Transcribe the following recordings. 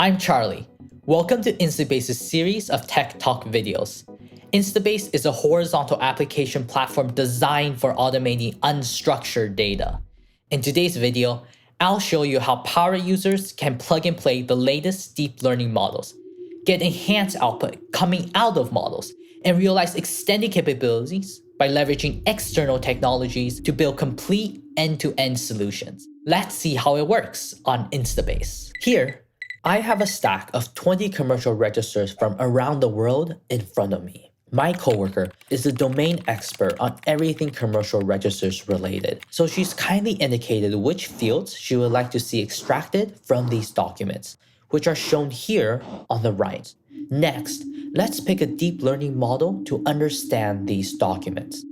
I'm Charlie. Welcome to Instabase's series of Tech Talk videos. Instabase is a horizontal application platform designed for automating unstructured data. In today's video, I'll show you how power users can plug and play the latest deep learning models, get enhanced output coming out of models, and realize extended capabilities by leveraging external technologies to build complete end-to-end solutions. Let's see how it works on Instabase. Here, I have a stack of 20 commercial registers from around the world in front of me. My coworker is the domain expert on everything commercial registers related, so she's kindly indicated which fields she would like to see extracted from these documents, which are shown here on the right. Next, let's pick a deep learning model to understand these documents.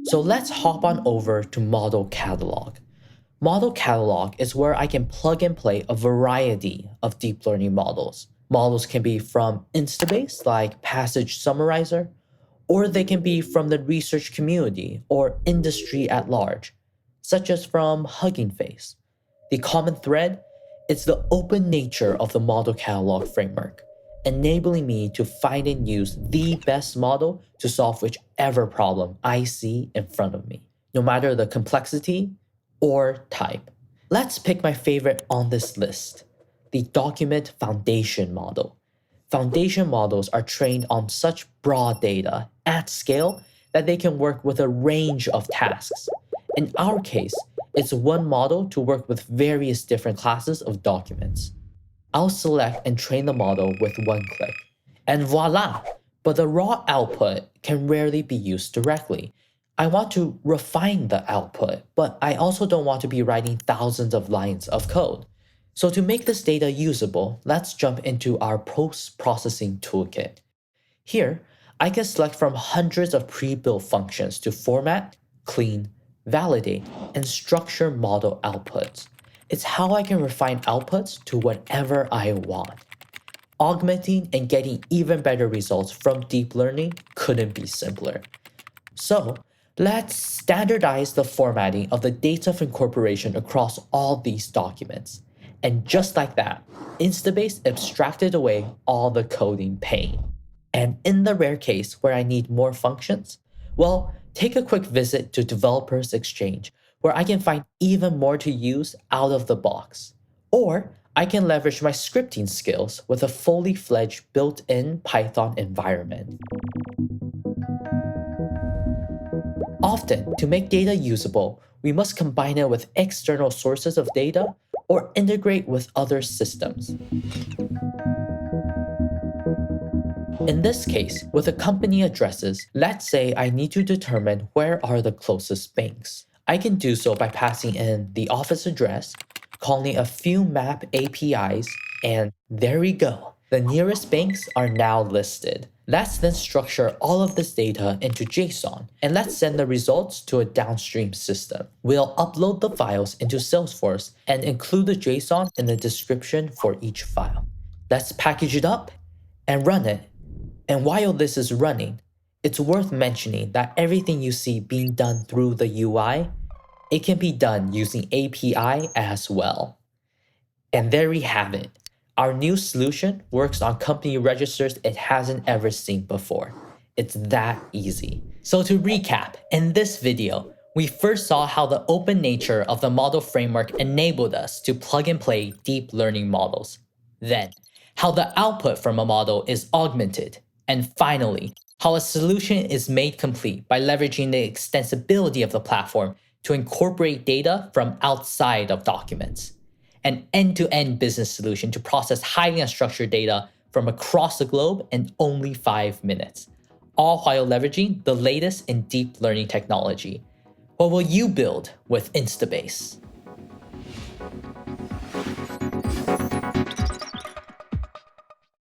So let's hop on over to Model Catalog. Model Catalog is where I can plug and play a variety of deep learning models. Models can be from Instabase, like Passage Summarizer, or they can be from the research community or industry at large, such as from Hugging Face. The common thread is the open nature of the Model Catalog framework, enabling me to find and use the best model to solve whichever problem I see in front of me, no matter the complexity or type. Let's pick my favorite on this list, the Document Foundation model. Foundation models are trained on such broad data at scale that they can work with a range of tasks. In our case, it's one model to work with various different classes of documents. I'll select and train the model with one click. And voila! But the raw output can rarely be used directly. I want to refine the output, but I also don't want to be writing thousands of lines of code. So to make this data usable, let's jump into our post-processing toolkit. Here, I can select from hundreds of pre-built functions to format, clean, validate, and structure model outputs. It's how I can refine outputs to whatever I want. Augmenting and getting even better results from deep learning couldn't be simpler. So, let's standardize the formatting of the dates of incorporation across all these documents. And just like that, Instabase abstracted away all the coding pain. And in the rare case where I need more functions, well, take a quick visit to Developers Exchange, where I can find even more to use out of the box. Or I can leverage my scripting skills with a fully fledged built-in Python environment. Often, to make data usable, we must combine it with external sources of data or integrate with other systems. In this case, with the company addresses, let's say I need to determine where are the closest banks. I can do so by passing in the office address, calling a few map APIs, and there we go. The nearest banks are now listed. Let's then structure all of this data into JSON, and let's send the results to a downstream system. We'll upload the files into Salesforce and include the JSON in the description for each file. Let's package it up and run it. And while this is running, it's worth mentioning that everything you see being done through the UI, it can be done using API as well. And there we have it. Our new solution works on company registers it hasn't ever seen before. It's that easy. So to recap, in this video, we first saw how the open nature of the model framework enabled us to plug and play deep learning models. Then, how the output from a model is augmented. And finally, how a solution is made complete by leveraging the extensibility of the platform to incorporate data from outside of documents. An end-to-end business solution to process highly unstructured data from across the globe in only 5 minutes, all while leveraging the latest in deep learning technology. What will you build with Instabase?